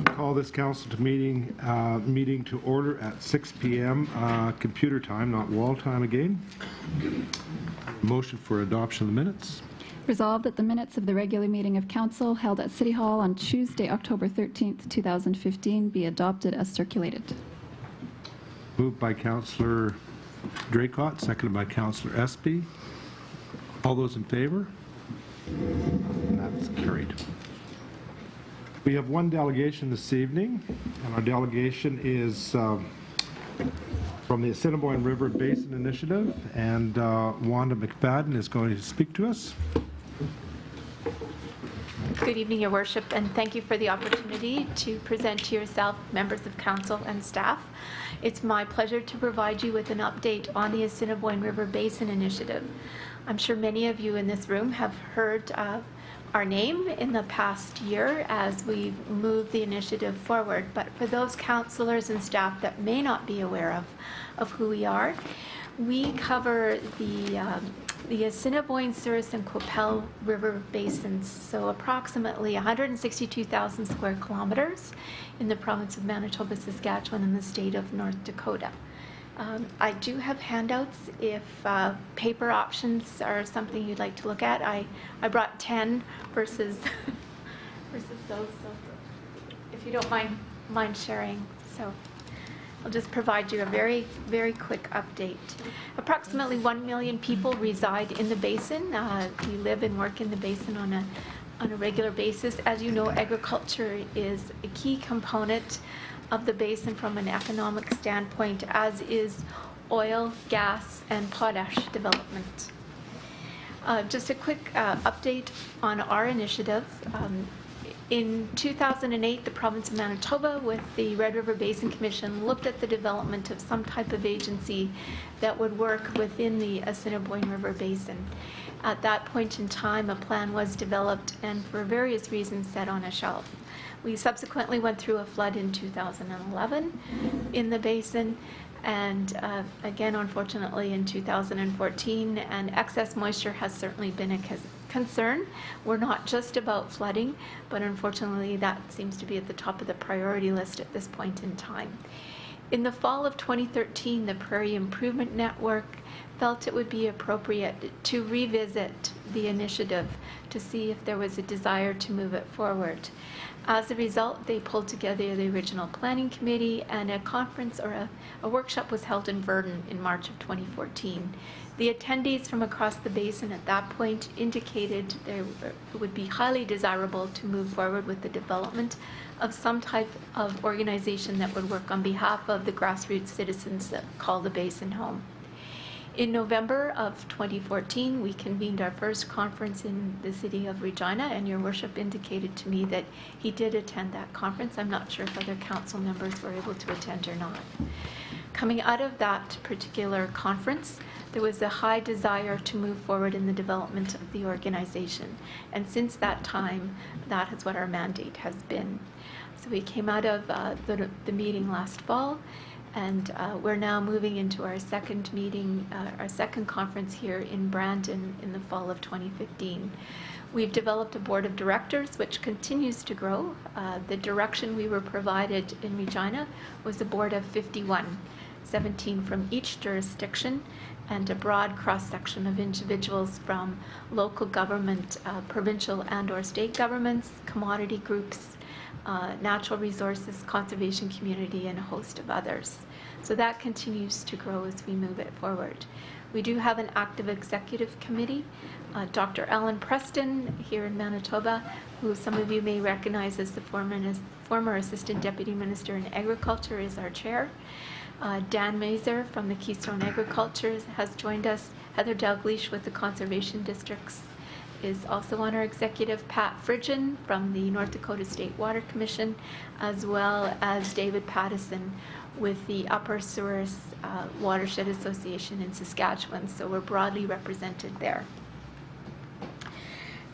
Call this council to meeting to order at 6 p.m. Computer time, not wall time again. Motion for adoption of the minutes. Resolved that the minutes of the regular meeting of council held at City Hall on Tuesday, October 13th, 2015 be adopted as circulated. Moved by Councillor Draycott, seconded by Councillor Espy. All those in favor? And that's carried. We have one delegation this evening, and our delegation is from the Assiniboine River Basin Initiative, and Wanda McFadden is going to speak to us. Good evening, Your Worship, and thank you for the opportunity to present to yourself, members of council and staff. It's my pleasure to provide you with an update on the Assiniboine River Basin Initiative. I'm sure many of you in this room have heard our name in the past year as we've moved the initiative forward, but for those councillors and staff that may not be aware of who we are, we cover the Assiniboine, Souris, and Qu'Appelle River basins, so approximately 162,000 square kilometers in the province of Manitoba, Saskatchewan, and the state of North Dakota. I do have handouts if paper options are something you'd like to look at. I brought 10 versus those, so if you don't mind sharing. So I'll just provide you a very, very quick update. Approximately 1 million people reside in the basin. We live and work in the basin on a regular basis. As you know, agriculture is a key component of the basin from an economic standpoint, as is oil, gas, and potash development. Just a quick update on our initiative. In 2008, the province of Manitoba with the Red River Basin Commission looked at the development of some type of agency that would work within the Assiniboine River Basin. At that point in time, a plan was developed and for various reasons set on a shelf. We subsequently went through a flood in 2011 in the basin, and again, unfortunately, in 2014, and excess moisture has certainly been a concern. We're not just about flooding, but unfortunately, that seems to be at the top of the priority list at this point in time. In the fall of 2013, the Prairie Improvement Network felt it would be appropriate to revisit the initiative to see if there was a desire to move it forward. As a result, they pulled together the original planning committee, and a conference or a workshop was held in Verdun in March of 2014. The attendees from across the basin at that point indicated it would be highly desirable to move forward with the development of some type of organization that would work on behalf of the grassroots citizens that call the basin home. In November of 2014, we convened our first conference in the city of Regina, and Your Worship indicated to me that he did attend that conference. I'm not sure if other council members were able to attend or not. Coming out of that particular conference, there was a high desire to move forward in the development of the organization. And since that time, that is what our mandate has been. So we came out of the meeting last fall, and we're now moving into our second meeting, our second conference here in Brandon in the fall of 2015. We've developed a board of directors which continues to grow. The direction we were provided in Regina was a board of 51, 17 from each jurisdiction, and a broad cross-section of individuals from local government, provincial and/or state governments, commodity groups, natural resources, conservation community, and a host of others. So that continues to grow as we move it forward. We do have an active executive committee. Dr. Alan Preston here in Manitoba, who some of you may recognize as the former Assistant Deputy Minister in Agriculture, is our chair. Dan Mazer from the Keystone Agriculture has joined us. Heather Dalgleish with the Conservation Districts is also on our executive. Pat Fridgen from the North Dakota State Water Commission, as well as David Pattison with the Upper Souris Watershed Association in Saskatchewan. So we're broadly represented there.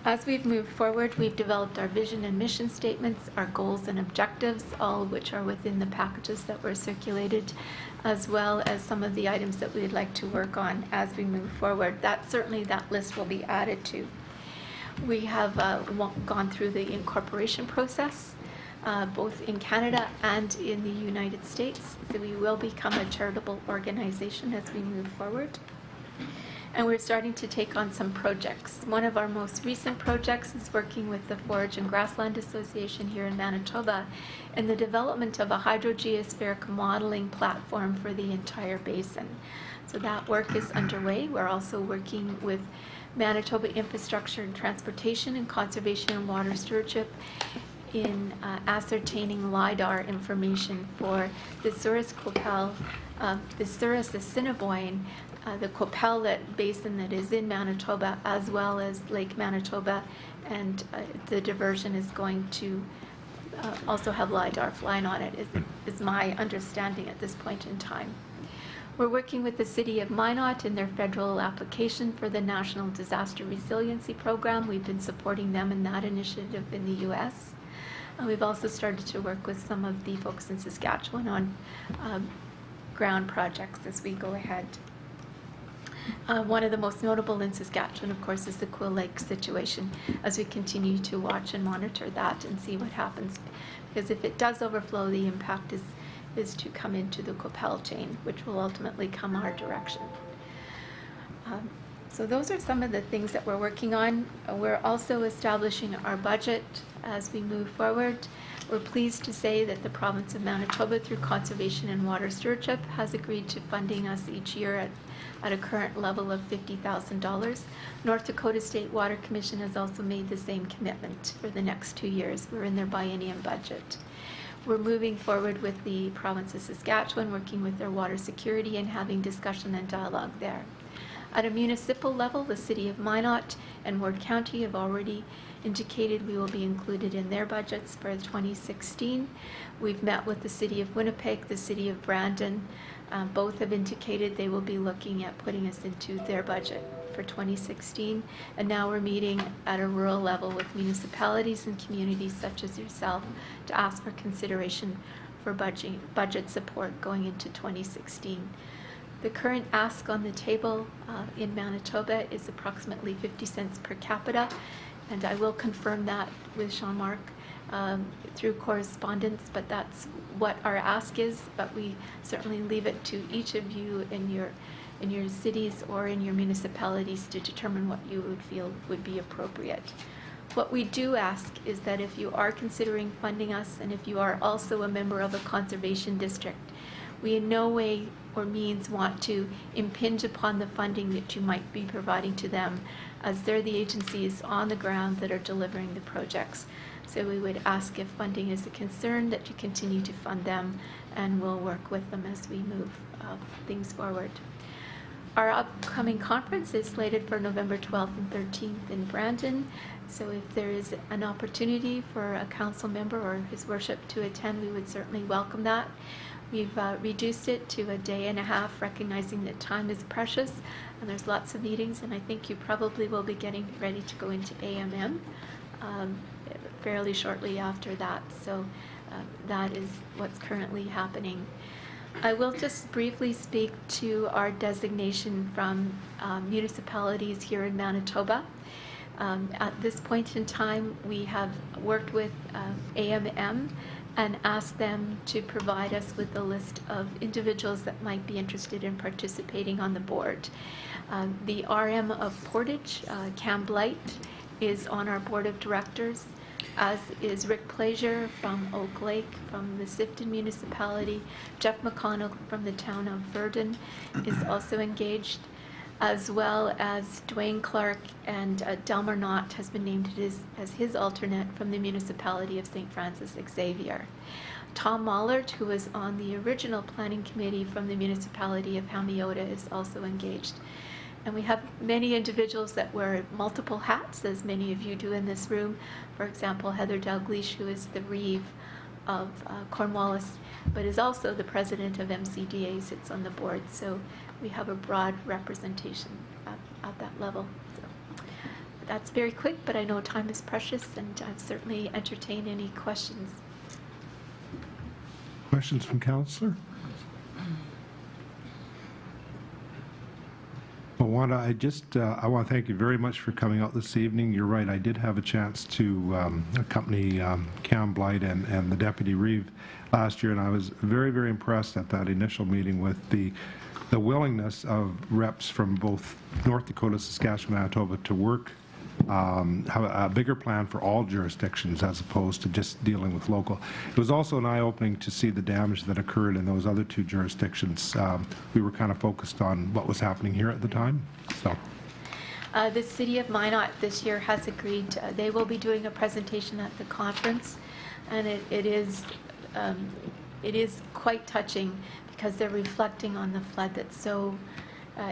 As we've moved forward, we've developed our vision and mission statements, our goals and objectives, all of which are within the packages that were circulated, as well as some of the items that we'd like to work on as we move forward. That list will be added to. We have gone through the incorporation process. both in Canada and in the United States. So we will become a charitable organization as we move forward. And we're starting to take on some projects. One of our most recent projects is working with the Forage and Grassland Association here in Manitoba in the development of a hydrogeospheric modeling platform for the entire basin. So that work is underway. We're also working with Manitoba Infrastructure and Transportation and Conservation and Water Stewardship in ascertaining LIDAR information for the Souris Qu'Appelle, the Souris Assiniboine, the Qu'Appelle basin that is in Manitoba, as well as Lake Manitoba, and the diversion is going to also have LIDAR flying on it, is my understanding at this point in time. We're working with the City of Minot in their federal application for the National Disaster Resiliency Program. We've been supporting them in that initiative in the U.S. We've also started to work with some of the folks in Saskatchewan on ground projects as we go ahead. One of the most notable in Saskatchewan, of course, is the Quill Lake situation, as we continue to watch and monitor that and see what happens. Because if it does overflow, the impact is to come into the Qu'Appelle chain, which will ultimately come our direction. So those are some of the things that we're working on. We're also establishing our budget as we move forward. We're pleased to say that the province of Manitoba, through Conservation and Water Stewardship, has agreed to funding us each year at a current level of $50,000. North Dakota State Water Commission has also made the same commitment for the next 2 years. We're in their biennium budget. We're moving forward with the province of Saskatchewan, working with their water security and having discussion and dialogue there. At a municipal level, the City of Minot and Ward County have already indicated we will be included in their budgets for 2016. We've met with the City of Winnipeg, the City of Brandon. Both have indicated they will be looking at putting us into their budget for 2016. And now we're meeting at a rural level with municipalities and communities such as yourself to ask for consideration for budget support going into 2016. The current ask on the table in Manitoba is approximately 50 cents per capita, and I will confirm that with Jean-Marc through correspondence, but that's what our ask is, but we certainly leave it to each of you in your cities or in your municipalities to determine what you would feel would be appropriate. What we do ask is that if you are considering funding us, and if you are also a member of a conservation district, we in no way or means want to impinge upon the funding that you might be providing to them, as they're the agencies on the ground that are delivering the projects. So we would ask if funding is a concern that you continue to fund them, and we'll work with them as we move things forward. Our upcoming conference is slated for November 12th and 13th in Brandon. So if there is an opportunity for a council member or His Worship to attend, we would certainly welcome that. We've reduced it to a day and a half, recognizing that time is precious and there's lots of meetings, and I think you probably will be getting ready to go into AMM fairly shortly after that. So that is what's currently happening. I will just briefly speak to our designation from municipalities here in Manitoba. At this point in time, we have worked with AMM and asked them to provide us with a list of individuals that might be interested in participating on the board. The RM of Portage, Cam Blight, is on our board of directors, as is Rick Plaisir from Oak Lake, from the Sifton municipality. Jeff McConnell from the town of Verdun is also engaged, as well as Dwayne Clark, and Delmer Knott has been named as his alternate from the municipality of St. Francis Xavier. Tom Mollert, who was on the original planning committee from the municipality of Hamiota, is also engaged. And we have many individuals that wear multiple hats, as many of you do in this room. For example, Heather Dalgleish, who is the Reeve of Cornwallis, but is also the president of MCDA, sits on the board. So we have a broad representation at that level. So that's very quick, but I know time is precious, and I've certainly entertained any questions. Questions from councillor? Well, Wanda, I want to thank you very much for coming out this evening. You're right, I did have a chance to accompany Cam Blight and the Deputy Reeve last year, and I was very, very impressed at that initial meeting with the willingness of reps from both North Dakota, Saskatchewan, Manitoba to work, have a bigger plan for all jurisdictions as opposed to just dealing with local. It was also an eye-opening to see the damage that occurred in those other two jurisdictions. We were kind of focused on what was happening here at the time. So. The City of Minot this year has agreed, they will be doing a presentation at the conference, and it is quite touching because they're reflecting on the flood that so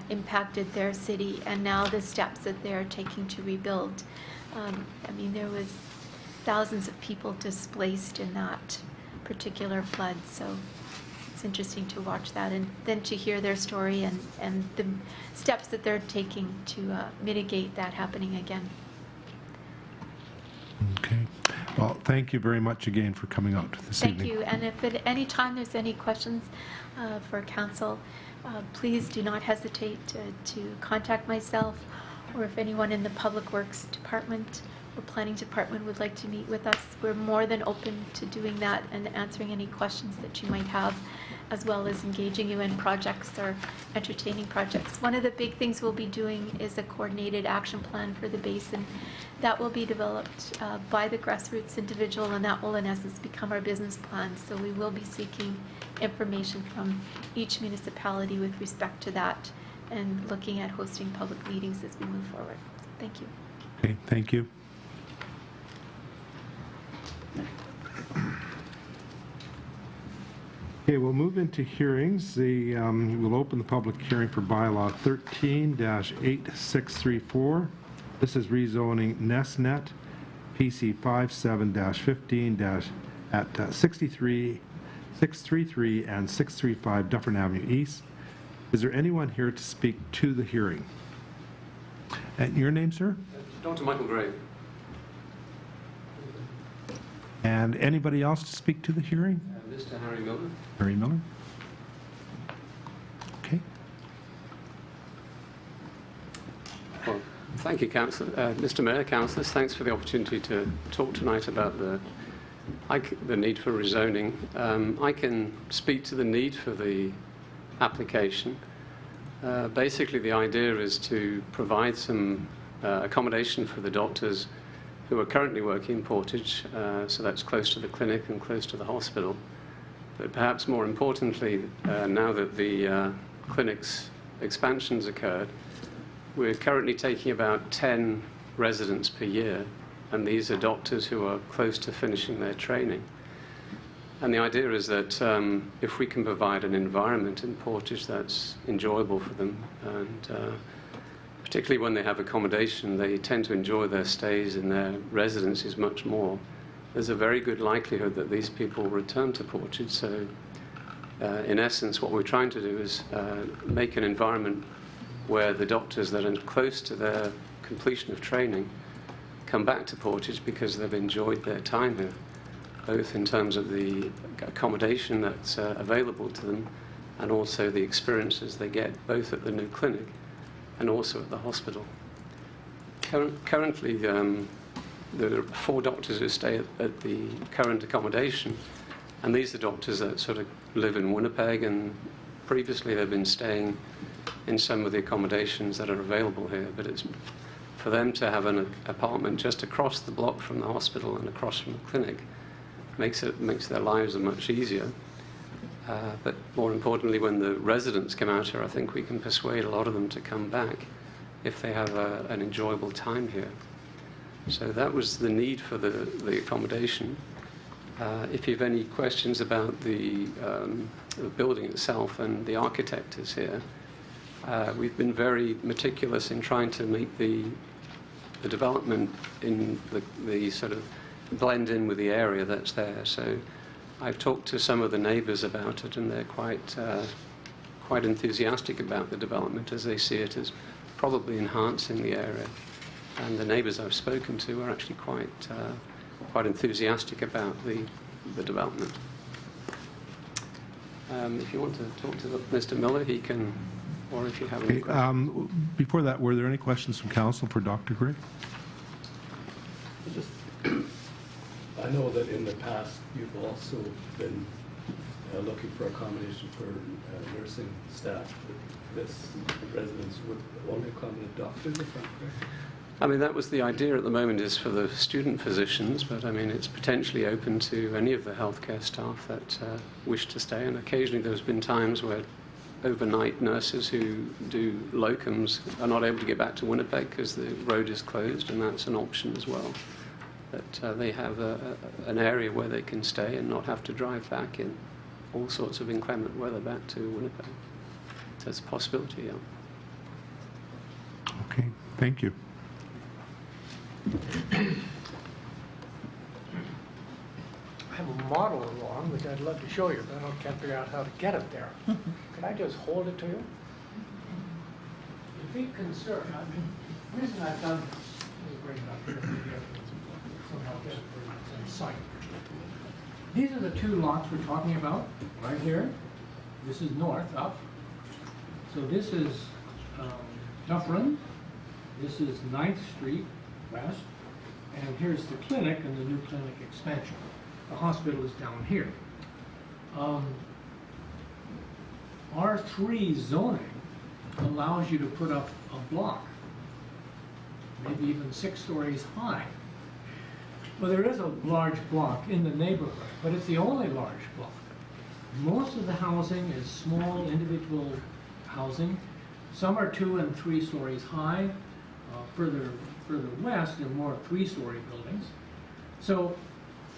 impacted their city, and now the steps that they're taking to rebuild. I mean, there was thousands of people displaced in that particular flood, so it's interesting to watch that and then to hear their story and the steps that they're taking to mitigate that happening again. Okay. Well, thank you very much again for coming out this evening. Thank you, and if at any time there's any questions for council, please do not hesitate to contact myself, or if anyone in the Public Works Department or Planning Department would like to meet with us. We're more than open to doing that and answering any questions that you might have, as well as engaging you in projects or entertaining projects. One of the big things we'll be doing is a coordinated action plan for the basin. That will be developed by the grassroots individual, and that will in essence become our business plan. So we will be seeking information from each municipality with respect to that and looking at hosting public meetings as we move forward. Thank you. Okay, thank you. Okay, we'll move into hearings. We'll open the public hearing for bylaw 13-8634. This is rezoning NestNet PC 57-15- at 633 and 635 Dufferin Avenue East. Is there anyone here to speak to the hearing? And your name, sir? Dr. Michael Gray. And anybody else to speak to the hearing? Mr. Harry Miller. Harry Miller. Okay. Well, thank you, Councillor. Mr. Mayor, Councillors, thanks for the opportunity to talk tonight about the need for rezoning. I can speak to the need for the application. Basically, the idea is to provide some accommodation for the doctors who are currently working in Portage, so that's close to the clinic and close to the hospital. But perhaps more importantly, now that the clinic's expansion's occurred, we're currently taking about 10 residents per year, and these are doctors who are close to finishing their training. And the idea is that if we can provide an environment in Portage that's enjoyable for them, and particularly when they have accommodation, they tend to enjoy their stays in their residences much more. There's a very good likelihood that these people return to Portage. So in essence, what we're trying to do is make an environment where the doctors that are close to their completion of training come back to Portage because they've enjoyed their time here, both in terms of the accommodation that's available to them and also the experiences they get both at the new clinic and also at the hospital. Currently, there are 4 doctors who stay at the current accommodation, and these are doctors that sort of live in Winnipeg, and previously they've been staying in some of the accommodations that are available here, but it's for them to have an apartment just across the block from the hospital and across from the clinic makes their lives much easier. But more importantly, when the residents come out here, I think we can persuade a lot of them to come back if they have an enjoyable time here. So that was the need for the accommodation. If you have any questions about the building itself, and the architect is here, we've been very meticulous in trying to make the development in the sort of blend in with the area that's there. So I've talked to some of the neighbours about it, and they're quite enthusiastic about the development, as they see it as probably enhancing the area. And the neighbours I've spoken to are actually quite enthusiastic about the development. If you want to talk to Mr. Miller, he can or if you have any Okay, questions. Before that, were there any questions from council for Dr. Gray? Just, I know that in the past, you've also been looking for accommodation for nursing staff. This residence would only accommodate doctors, if I'm correct? I mean, that was the idea at the moment, is for the student physicians, but I mean, it's potentially open to any of the healthcare staff that wish to stay. And occasionally there's been times where overnight nurses who do locums are not able to get back to Winnipeg because the road is closed, and that's an option as well. That they have an area where they can stay and not have to drive back in all sorts of inclement weather back to Winnipeg. So it's a possibility, yeah. Okay, thank you. I have a model along, which I'd love to show you, but I can't figure out how to get it there. Can I just hold it to you? You'd be concerned, I mean, the reason I've done this, let me bring it up here, somehow get it where it's in sight. These are the two lots we're talking about, right here. This is north, up. So this is Dufferin, this is 9th Street, west, and here's the clinic and the new clinic expansion. The hospital is down here. R3 zoning allows you to put up a block, maybe even 6 stories high. Well, there is a large block in the neighborhood, but it's the only large block. Most of the housing is small individual housing. Some are 2 and 3 stories high. Further west, there are more 3-story buildings. So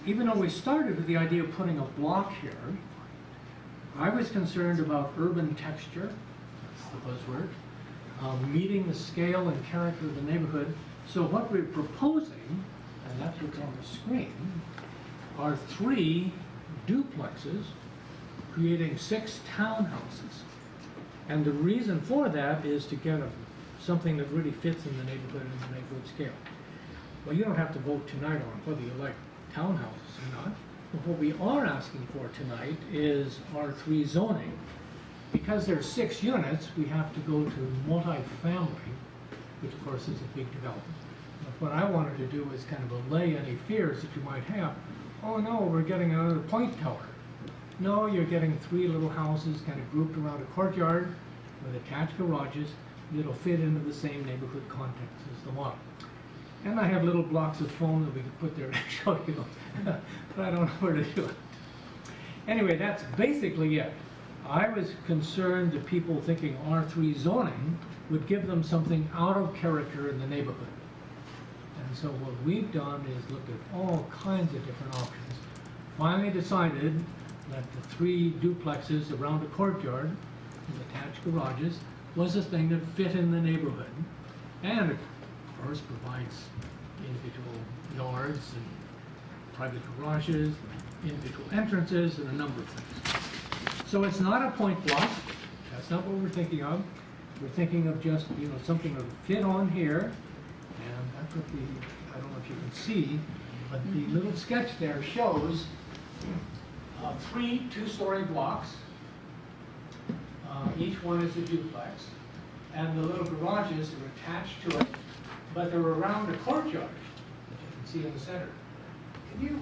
even though we started with the idea of putting a block here, I was concerned about urban texture, that's the buzzword, meeting the scale and character of the neighborhood. So what we're proposing, and that's what's on the screen, are 3 duplexes creating 6 townhouses. And the reason for that is to get something that really fits in the neighborhood and the neighborhood scale. Well, you don't have to vote tonight on whether you like townhouses or not. But what we are asking for tonight is R3 zoning. Because there's 6 units, we have to go to multifamily, which of course is a big development. But what I wanted to do is kind of allay any fears that you might have. Oh no, we're getting another point tower. No, you're getting 3 little houses kind of grouped around a courtyard with attached garages that'll fit into the same neighborhood context as the model. And I have little blocks of foam that we could put there to show you, but I don't know where to do it. Anyway, that's basically it. I was concerned that people thinking R3 zoning would give them something out of character in the neighborhood. And so what we've done is looked at all kinds of different options. Finally decided that the 3 duplexes around a courtyard with attached garages was a thing that fit in the neighborhood, and of course provides individual yards and private garages, individual entrances, and a number of things. So it's not a point block. That's not what we're thinking of. We're thinking of just, you know, something that would fit on here, and that's what I don't know if you can see, but the little sketch there shows 3 2-story blocks. Each one is a duplex, and the little garages are attached to it, but they're around a courtyard that you can see in the center. Can you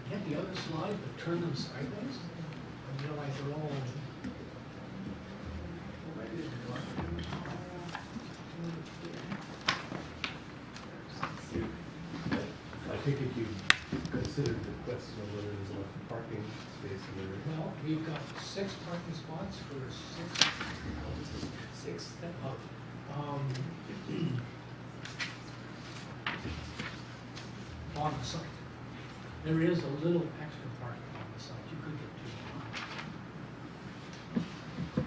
get the other slide but turn them sideways? I realize they're all. I think if you considered the question of whether there's enough parking space in there. Well, we've got 6 parking spots for 6 on the site. There is a little extra parking on the site. You could get 2.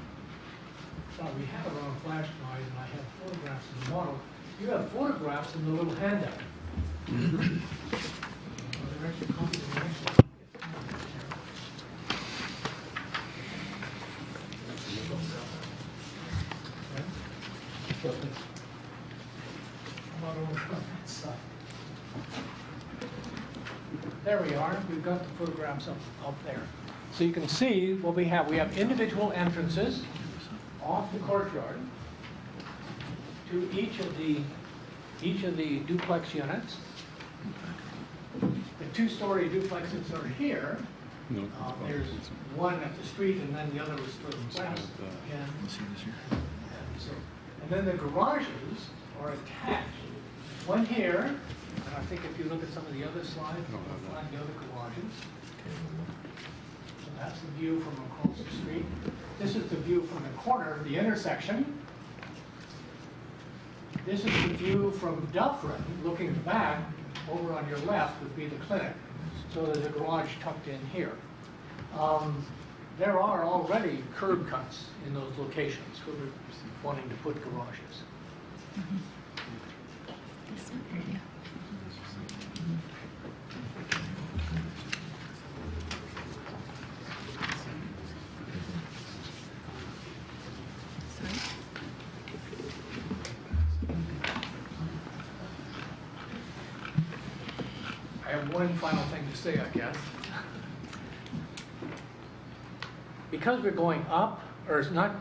Now, we have it on a flash drive, and I have photographs of the model. You have photographs in the little handout. They're actually copies of the next one. There we are. We've got the photographs up there. So you can see what we have. We have individual entrances off the courtyard to each of the duplex units. The two-story duplexes are here. There's one at the street, and then the other was further west. And then the garages are attached. One here, and I think if you look at some of the other slides, you'll find the other garages. So that's the view from across the street. This is the view from the corner of the intersection. This is the view from Dufferin, looking back. Over on your left would be the clinic. So there's a garage tucked in here. There are already curb cuts in those locations where we're wanting to put garages. This one here, yeah. Sorry. I have one final thing to say, I guess. Because we're going up, or it's not,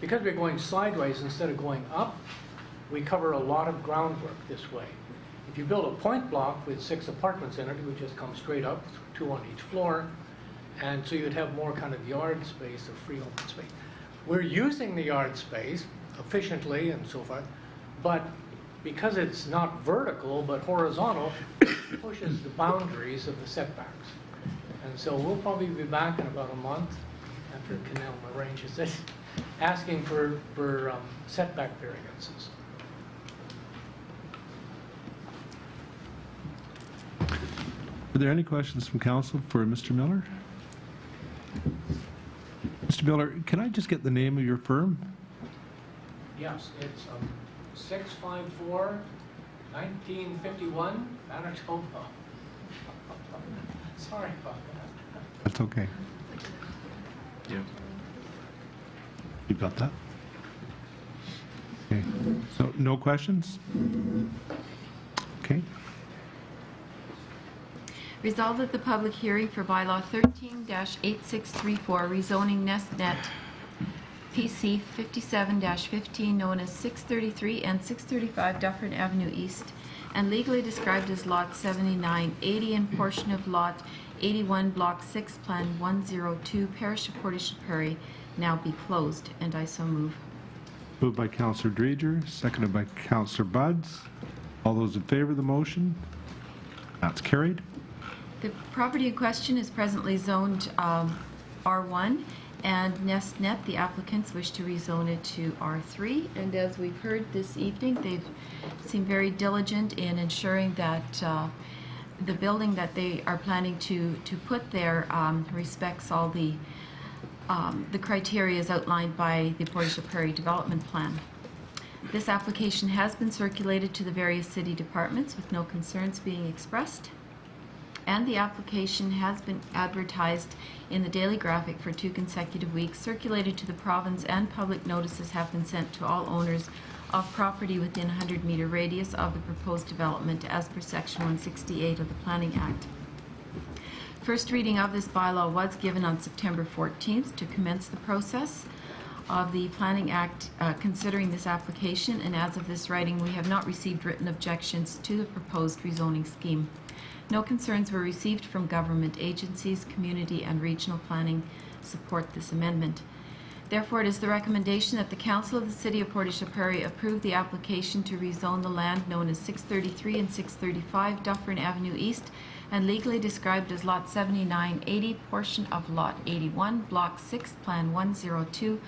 because we're going sideways instead of going up, we cover a lot of groundwork this way. If you build a point block with 6 apartments in it, it would just come straight up, 2 on each floor, and so you'd have more kind of yard space or free open space. We're using the yard space efficiently and so forth, but because it's not vertical but horizontal, it pushes the boundaries of the setbacks. And so we'll probably be back in about a month after Canal arranges it, asking for setback variances. Are there any questions from council for Mr. Miller? Mr. Miller, can I just get the name of your firm? Yes, it's 654 1951 Manitoba. Sorry about that. That's okay. Yeah. You got that? Okay. So no questions? Okay. Resolved that the public hearing for bylaw 13-8634 rezoning NestNet PC 57-15 known as 633 and 635 Dufferin Avenue East and legally described as Lot 7980 and portion of Lot 81 Block 6 Plan 102 Parish of Portage la Prairie now be closed, and I so move. Moved by Councillor Dreger, seconded by Councillor Buds. All those in favor of the motion? That's carried. The property in question is presently zoned R1, and NestNet, the applicants, wish to rezone it to R3. And as we've heard this evening, they've seemed very diligent in ensuring that the building that they are planning to put there respects all the criteria as outlined by the Portage la Prairie Development Plan. This application has been circulated to the various city departments with no concerns being expressed. And the application has been advertised in the Daily Graphic for 2 consecutive weeks, circulated to the province, and public notices have been sent to all owners of property within a 100-meter radius of the proposed development as per Section 168 of the Planning Act. First reading of this bylaw was given on September 14th to commence the process of the Planning Act considering this application, and as of this writing, we have not received written objections to the proposed rezoning scheme. No concerns were received from government agencies. Community and regional planning support this amendment. Therefore, it is the recommendation that the Council of the City of Portage la Prairie approve the application to rezone the land known as 633 and 635 Dufferin Avenue East and legally described as Lot 7980, portion of Lot 81, Block 6, Plan 102,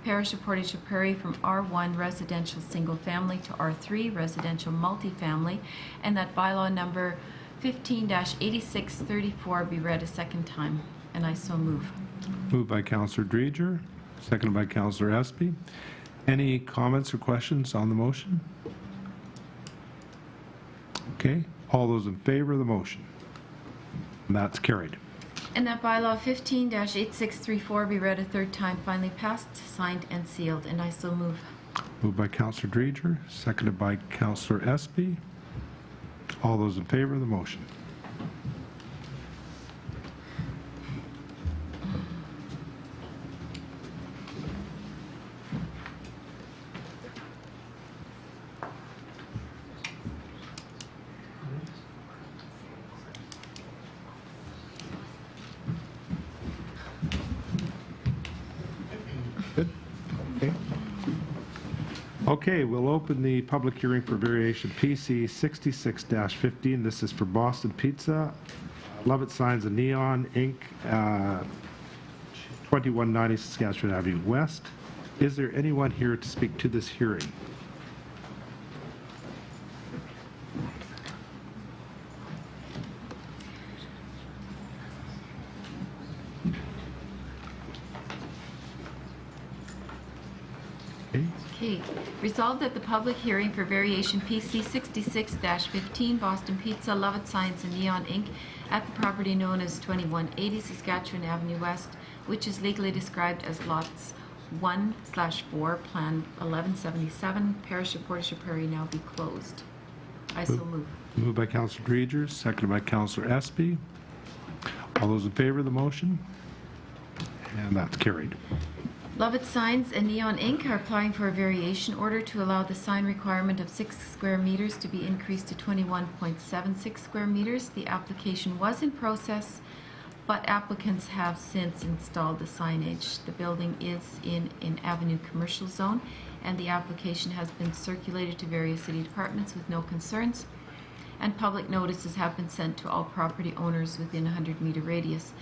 Parish of Portage la Prairie from R1 Residential Single Family to R3 Residential Multifamily, and that bylaw number 15-8634 be read a second time, and I so move. Moved by Councillor Dreger, seconded by Councillor Espy. Any comments or questions on the motion? Okay. All those in favor of the motion? And that's carried. And that bylaw 15-8634 be read a third time, finally passed, signed, and sealed, and I so move. Moved by Councillor Dreger, seconded by Councillor Espy. All those in favor of the motion? Okay, we'll open the public hearing for variation PC 66-15. This is for Boston Pizza, Lovett Signs and Neon, Inc., 2190 Saskatchewan Avenue West. Is there anyone here to speak to this hearing? Okay. Okay, resolved that the public hearing for variation PC 66-15 Boston Pizza, Lovett Signs and Neon Inc. at the property known as 2180 Saskatchewan Avenue West, which is legally described as lots 1/4, Plan 1177, Parish of Portage Prairie, now be closed. I so move. Moved by Councillor Dreger, seconded by Councillor Espy. All those in favor of the motion? And that's carried. Lovett Signs and Neon Inc. are applying for a variation order to allow the sign requirement of 6 square meters to be increased to 21.76 square meters. The application was in process, but applicants have since installed the signage. The building is in an Avenue Commercial Zone, and the application has been circulated to various city departments with no concerns, and public notices have been sent to all property owners within a 100-meter radius.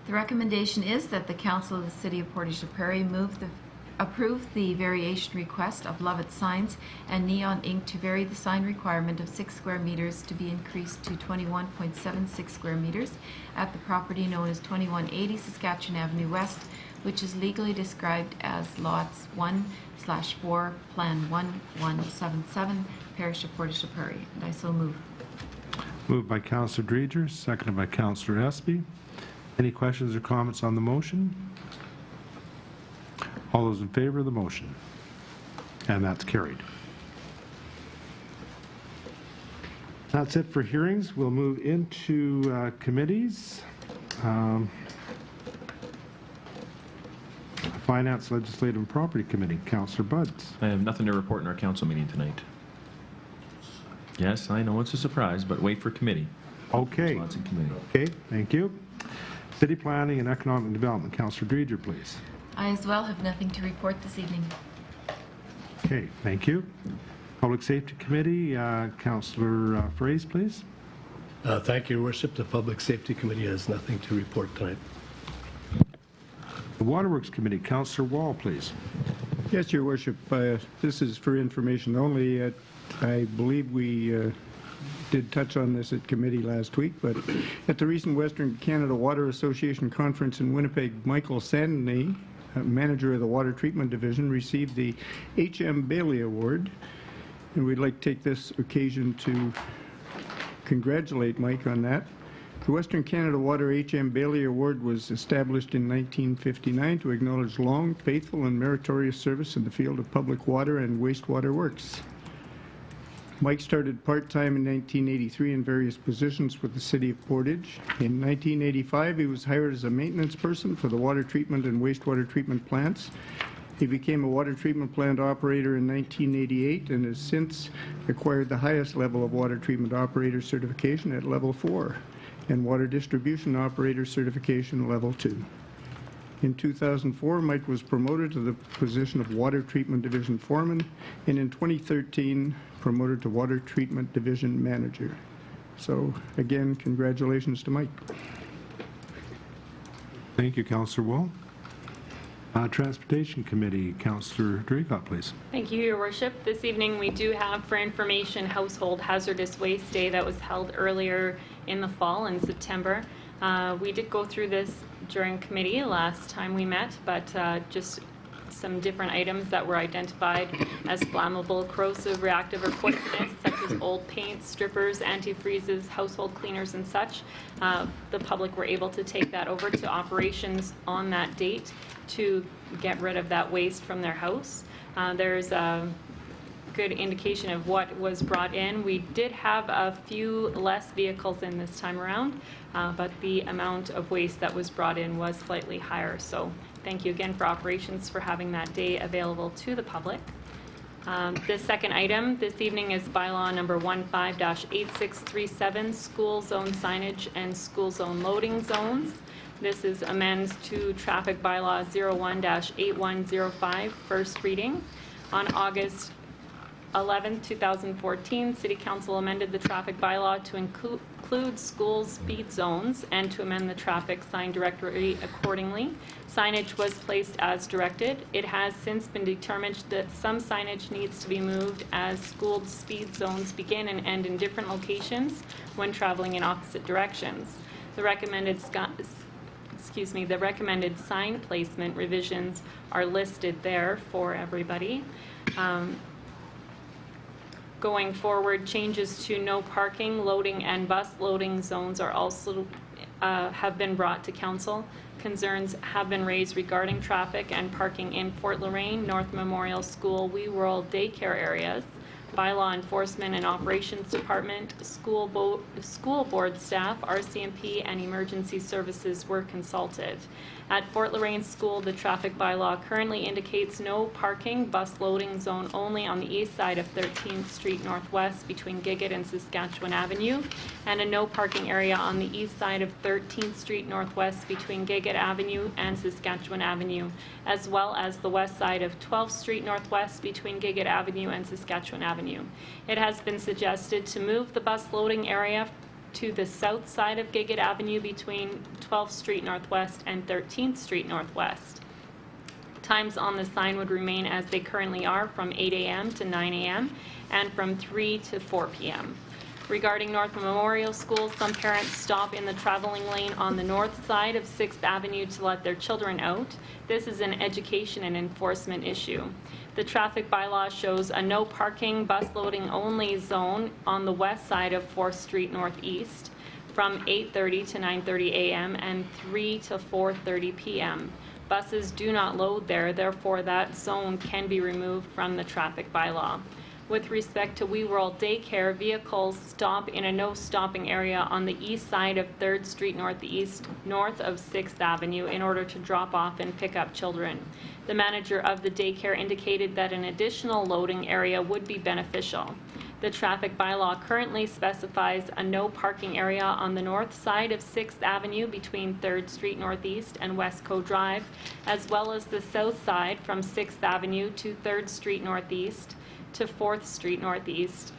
The recommendation is that the Council of the City of Portage la Prairie approve the variation request of Lovett Signs and Neon Inc. to vary the sign requirement of 6 square meters to be increased to 21.76 square meters at the property known as 2180 Saskatchewan Avenue West, which is legally described as lots 1/4, Plan 1177, Parish of Portage la Prairie. And I so move. Moved by Councillor Dreger, seconded by Councillor Espy. Any questions or comments on the motion? All those in favor of the motion? And that's carried. That's it for hearings. We'll move into committees. Finance, Legislative, and Property Committee. Councillor Buds. I have nothing to report in our council meeting tonight. Yes, I know it's a surprise, but wait for committee. Okay. Lots in committee. Okay, thank you. City Planning and Economic Development. Councillor Dreger, please. I as well have nothing to report this evening. Okay, thank you. Public Safety Committee, Councillor Fraze, please. Thank you, Your Worship. The Public Safety Committee has nothing to report tonight. The Waterworks Committee, Councillor Wall, please. Yes, Your Worship. This is for information only. I believe we did touch on this at committee last week, but at the recent Western Canada Water Association conference in Winnipeg, Michael Sandney, manager of the Water Treatment Division, received the H.M. Bailey Award, and we'd like to take this occasion to congratulate Mike on that. The Western Canada Water H.M. Bailey Award was established in 1959 to acknowledge long, faithful, and meritorious service in the field of public water and wastewater works. Mike started part-time in 1983 in various positions with the City of Portage. In 1985, he was hired as a maintenance person for the water treatment and wastewater treatment plants. He became a water treatment plant operator in 1988 and has since acquired the highest level of water treatment operator certification at level 4 and water distribution operator certification level 2. In 2004, Mike was promoted to the position of Water Treatment Division Foreman, and in 2013, promoted to Water Treatment Division Manager. So, again, congratulations to Mike. Thank you, Councillor Wall. Transportation Committee, Councillor Draycott, please. Thank you, Your Worship. This evening we do have for information Household Hazardous Waste Day that was held earlier in the fall in September. We did go through this during committee last time we met, but just some different items that were identified as flammable, corrosive, reactive, or poisonous, such as old paints, strippers, antifreezes, household cleaners, and such. The public were able to take that over to operations on that date to get rid of that waste from their house. There's a good indication of what was brought in. We did have a few less vehicles in this time around, but the amount of waste that was brought in was slightly higher. So thank you again for operations for having that day available to the public. The second item this evening is bylaw number 15-8637, school zone signage and school zone loading zones. This is amends to traffic bylaw 01-8105, first reading. On August 11, 2014, City Council amended the traffic bylaw to include school speed zones and to amend the traffic sign directory accordingly. Signage was placed as directed. It has since been determined that some signage needs to be moved as school speed zones begin and end in different locations when traveling in opposite directions. The recommended sign placement revisions are listed there for everybody. Going forward, changes to no parking, loading, and bus loading zones are also have been brought to council. Concerns have been raised regarding traffic and parking in Fort Lorraine, North Memorial School, Wee World daycare areas. Bylaw Enforcement and Operations Department, school board staff, RCMP, and emergency services were consulted. At Fort Lorraine School, the traffic bylaw currently indicates no parking, bus loading zone only on the east side of 13th Street Northwest between Gigot and Saskatchewan Avenue, and a no parking area on the east side of 13th Street Northwest between Gigot Avenue and Saskatchewan Avenue, as well as the west side of 12th Street Northwest between Gigot Avenue and Saskatchewan Avenue. It has been suggested to move the bus loading area to the south side of Gigot Avenue between 12th Street Northwest and 13th Street Northwest. Times on the sign would remain as they currently are, from 8 a.m. to 9 a.m. and from 3 to 4 p.m. Regarding North Memorial School, some parents stop in the traveling lane on the north side of 6th Avenue to let their children out. This is an education and enforcement issue. The traffic bylaw shows a no parking, bus loading only zone on the west side of 4th Street Northeast from 8:30 to 9:30 a.m. and 3 to 4:30 p.m. Buses do not load there, therefore that zone can be removed from the traffic bylaw. With respect to Wee World Daycare, vehicles stop in a no stopping area on the east side of 3rd Street Northeast, north of 6th Avenue, in order to drop off and pick up children. The manager of the daycare indicated that an additional loading area would be beneficial. The traffic bylaw currently specifies a no parking area on the north side of 6th Avenue between 3rd Street Northeast and Westco Drive, as well as the south side from 6th Avenue to 3rd Street Northeast to 4th Street Northeast.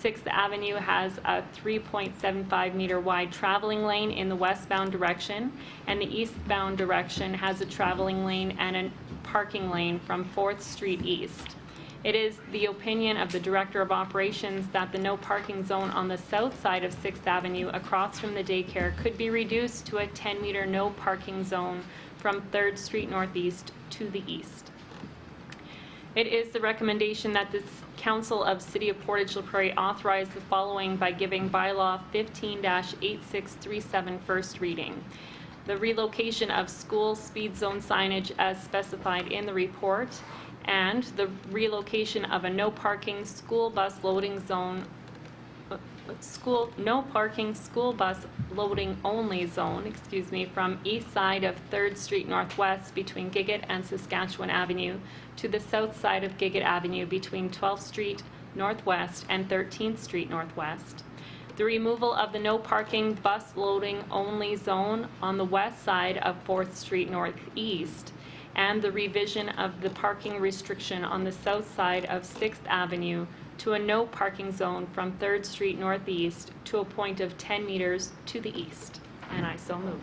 6th Avenue has a 3.75 meter wide traveling lane in the westbound direction, and the eastbound direction has a traveling lane and a parking lane from 4th Street East. It is the opinion of the Director of Operations that the no parking zone on the south side of 6th Avenue across from the daycare could be reduced to a 10-meter no parking zone from 3rd Street Northeast to the east. It is the recommendation that the Council of City of Portage La Prairie authorize the following by giving bylaw 15-8637 first reading. The relocation of school speed zone signage as specified in the report, and the relocation of a no parking school bus loading zone no parking school bus loading only zone, from east side of 3rd Street Northwest between Gigot and Saskatchewan Avenue to the south side of Gigot Avenue between 12th Street Northwest and 13th Street Northwest. The removal of the no parking bus loading only zone on the west side of 4th Street Northeast, and the revision of the parking restriction on the south side of 6th Avenue to a no parking zone from 3rd Street Northeast to a point of 10 meters to the east. And I so move.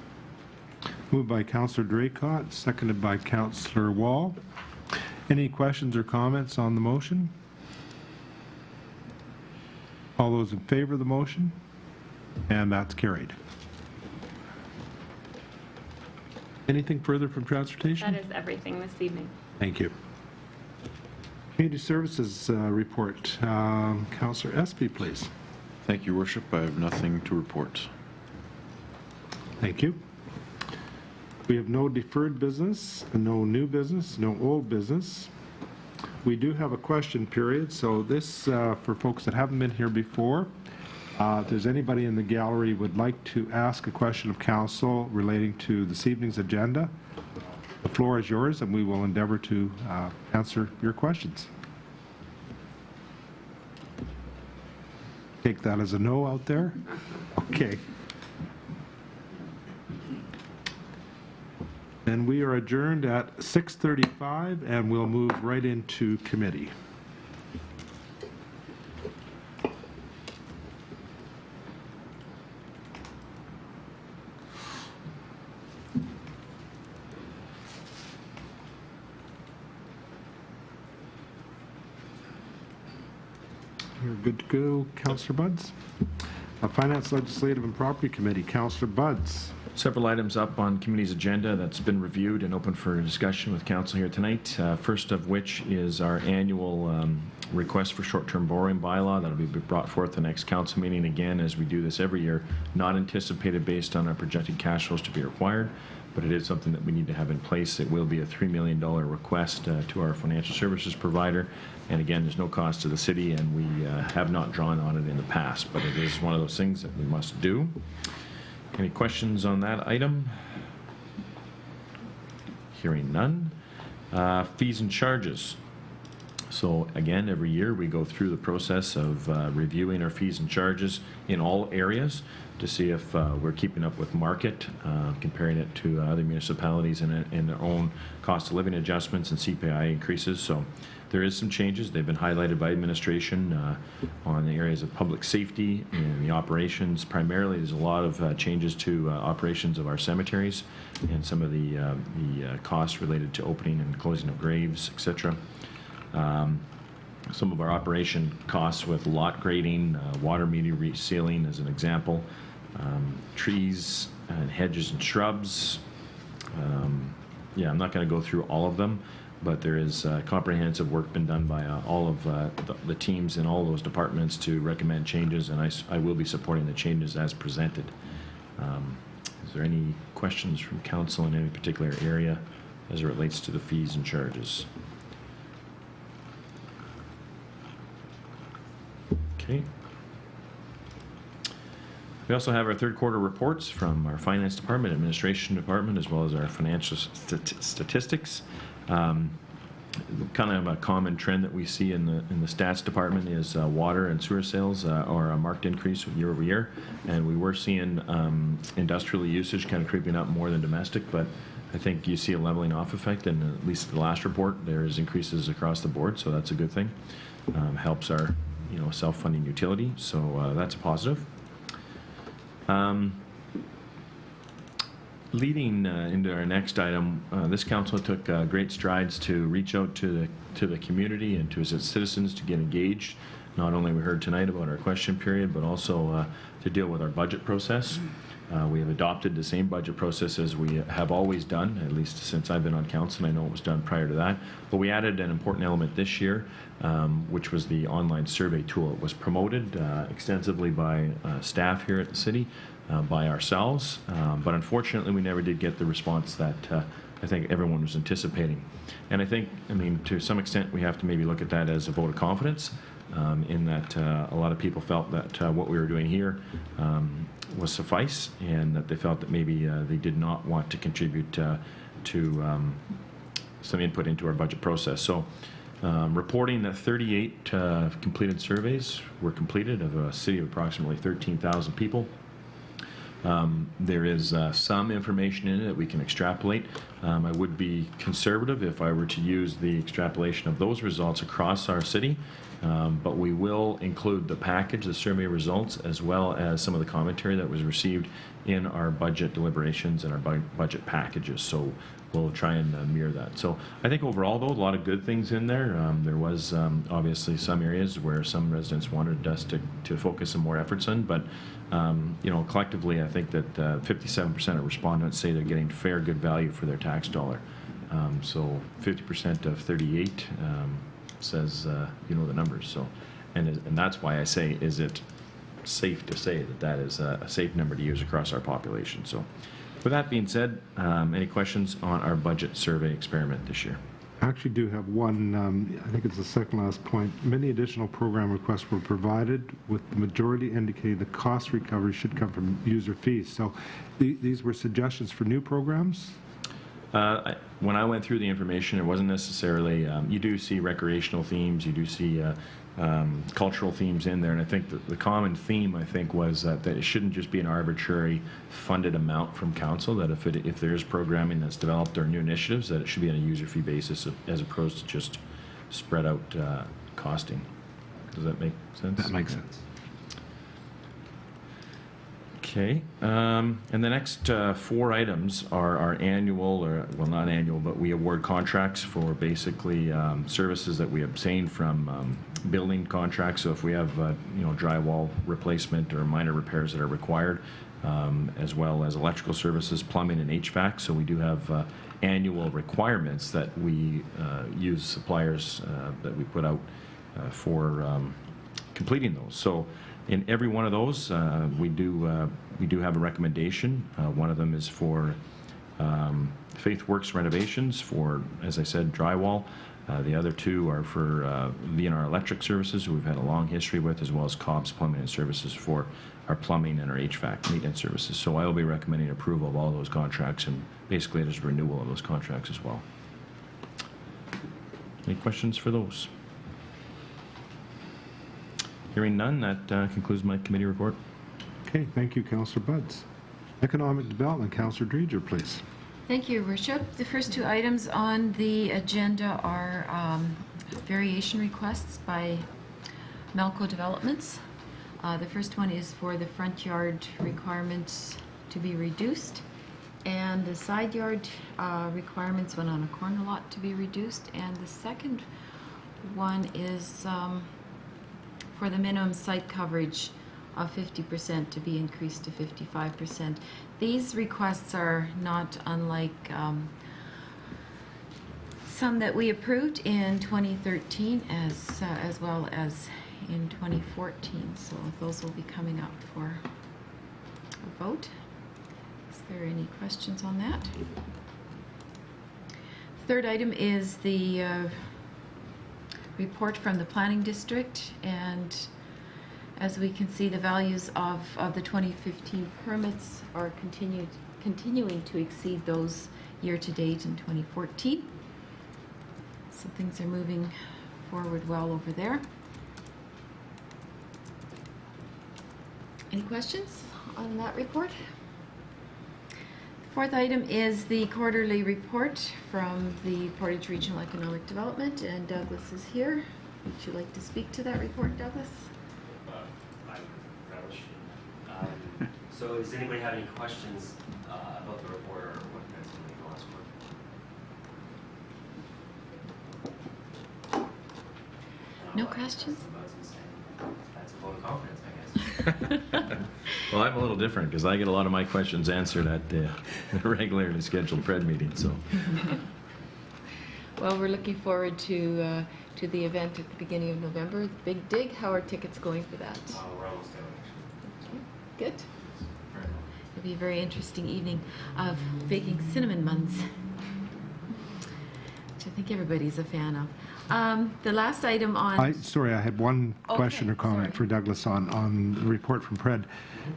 Moved by Councillor Draycott, seconded by Councillor Wall. Any questions or comments on the motion? All those in favor of the motion? And that's carried. Anything further from transportation? That is everything this evening. Thank you. Community Services report. Councillor Espy, please. Thank you, Worship. I have nothing to report. Thank you. We have no deferred business, no new business, no old business. We do have a question period, so this, for folks that haven't been here before, if there's anybody in the gallery who would like to ask a question of council relating to this evening's agenda, the floor is yours, and we will endeavor to answer your questions. Take that as a no out there? Okay. And we are adjourned at 6:35, and we'll move right into committee. good to go. Councillor Buds. Finance, Legislative and Property Committee, Councillor Buds. Several items up on committee's agenda that's been reviewed and open for discussion with council here tonight. First of which is our annual request for short-term borrowing bylaw that'll be brought forth the next council meeting, again, as we do this every year, not anticipated based on our projected cash flows to be required, but it is something that we need to have in place. It will be a $3 million request to our financial services provider, and again, there's no cost to the city, and we have not drawn on it in the past, but it is one of those things that we must do. Any questions on that item? Hearing none. Fees and charges. So again, every year we go through the process of reviewing our fees and charges in all areas to see if we're keeping up with market, comparing it to other municipalities and their own cost of living adjustments and CPI increases. So there is some changes. They've been highlighted by administration on the areas of public safety and the operations. Primarily, there's a lot of changes to operations of our cemeteries and some of the costs related to opening and closing of graves, etc. Some of our operation costs with lot grading, water meter resealing as an example, trees and hedges and shrubs. Yeah, I'm not going to go through all of them, but there is comprehensive work been done by all of the teams in all those departments to recommend changes, and I will be supporting the changes as presented. Is there any questions from council in any particular area as it relates to the fees and charges? Okay. We also have our third quarter reports from our finance department, administration department, as well as our financial statistics. Kind of a common trend that we see in the stats department is water and sewer sales are a marked increase year over year, and we were seeing industrial usage kind of creeping up more than domestic, but I think you see a leveling off effect, and at least the last report there is increases across the board, so that's a good thing. Helps our self-funding utility, so that's a positive. Leading into our next item, this council took great strides to reach out to the community and to its citizens to get engaged. Not only we heard tonight about our question period, but also to deal with our budget process. We have adopted the same budget process as we have always done, at least since I've been on council, and I know it was done prior to that. But we added an important element this year, which was the online survey tool. It was promoted extensively by staff here at the city, by ourselves, but unfortunately we never did get the response that I think everyone was anticipating. And I mean, to some extent we have to maybe look at that as a vote of confidence, in that a lot of people felt that what we were doing here was suffice, and that they felt that maybe they did not want to contribute to some input into our budget process. So reporting that 38 completed surveys were completed of a city of approximately 13,000 people. There is some information in it that we can extrapolate. I would be conservative if I were to use the extrapolation of those results across our city, but we will include the package, the survey results, as well as some of the commentary that was received in our budget deliberations and our budget packages. So we'll try and mirror that. So I think overall, though, a lot of good things in there. There was obviously some areas where some residents wanted us to focus some more efforts on, but collectively, I think that 57% of respondents say they're getting fair, good value for their tax dollar. So 50% of 38 says, the numbers. So, and that's why I say, is it safe to say that that is a safe number to use across our population? So, with that being said, any questions on our budget survey experiment this year? I actually do have one, I think it's the second last point. Many additional program requests were provided, with the majority indicating the cost recovery should come from user fees. So these were suggestions for new programs? When I went through the information, it wasn't necessarily, you do see recreational themes, you do see cultural themes in there, and I think that the common theme, I think, was that it shouldn't just be an arbitrary funded amount from council, that if there is programming that's developed or new initiatives, that it should be on a user fee basis as opposed to just spread out costing. Does that make sense? That makes sense. Okay, and the next 4 items are our annual, or, well, not annual, but we award contracts for basically services that we obtain from building contracts. So if we have, drywall replacement or minor repairs that are required, as well as electrical services, plumbing, and HVAC. So we do have annual requirements that we use suppliers that we put out for completing those. So in every one of those, we do have a recommendation. One of them is for FaithWorks renovations for, as I said, drywall. The other 2 are for VNR Electric Services, who we've had a long history with, as well as Cobb's Plumbing and Services for our plumbing and our HVAC maintenance services. So I will be recommending approval of all those contracts, and basically there's renewal of those contracts as well. Any questions for those? Hearing none, that concludes my committee report. Okay, thank you, Councillor Buds. Economic Development, Councillor Dreger, please. Thank you, Your Worship. The first 2 items on the agenda are variation requests by Melco Developments. The first one is for the front yard requirements to be reduced, and the side yard requirements when on a corner lot to be reduced, and the second one is for the minimum site coverage of 50% to be increased to 55%. These requests are not unlike some that we approved in 2013 as well as in 2014. So those will be coming up for a vote. Is there any questions on that? Third item is the report from the Planning District, and as we can see, the values of the 2015 permits are continuing to exceed those year-to-date in 2014. So things are moving forward well over there. Any questions on that report? The fourth item is the quarterly report from the Portage Regional Economic Development, and Douglas is here. Would you like to speak to that report, Douglas? I'm relish. So does anybody have any questions about the report or what that's going to be the last one? No questions? That's a vote of confidence, I guess. Well, I'm a little different because I get a lot of my questions answered at the regularly scheduled PRED meeting. So, Well, we're looking forward to the event at the beginning of November, the Big Dig. How are tickets going for that? We're almost out, actually. Good. It'll be a very interesting evening of baking cinnamon buns, which I think everybody's a fan of. The last item on... Sorry, I had one question or comment for Douglas on the report from PRED.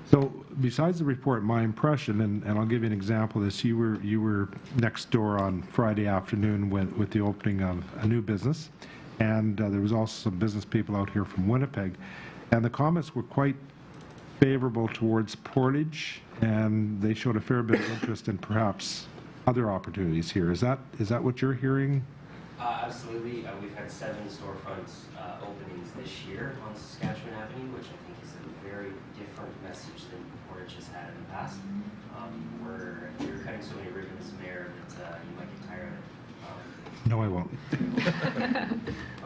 So besides the report, my impression, and I'll give you an example of this, you were next door on Friday afternoon with the opening of a new business, and there was also some business people out here from Winnipeg, and the comments were quite favorable towards Portage, and they showed a fair bit of interest in perhaps other opportunities here. Is that what you're hearing? Absolutely. We've had 7 storefronts openings this year on Saskatchewan Avenue, which I think is a very different message than Portage has had in the past. You're cutting so many ribbons, Mayor, that you might get tired of it. No, I won't.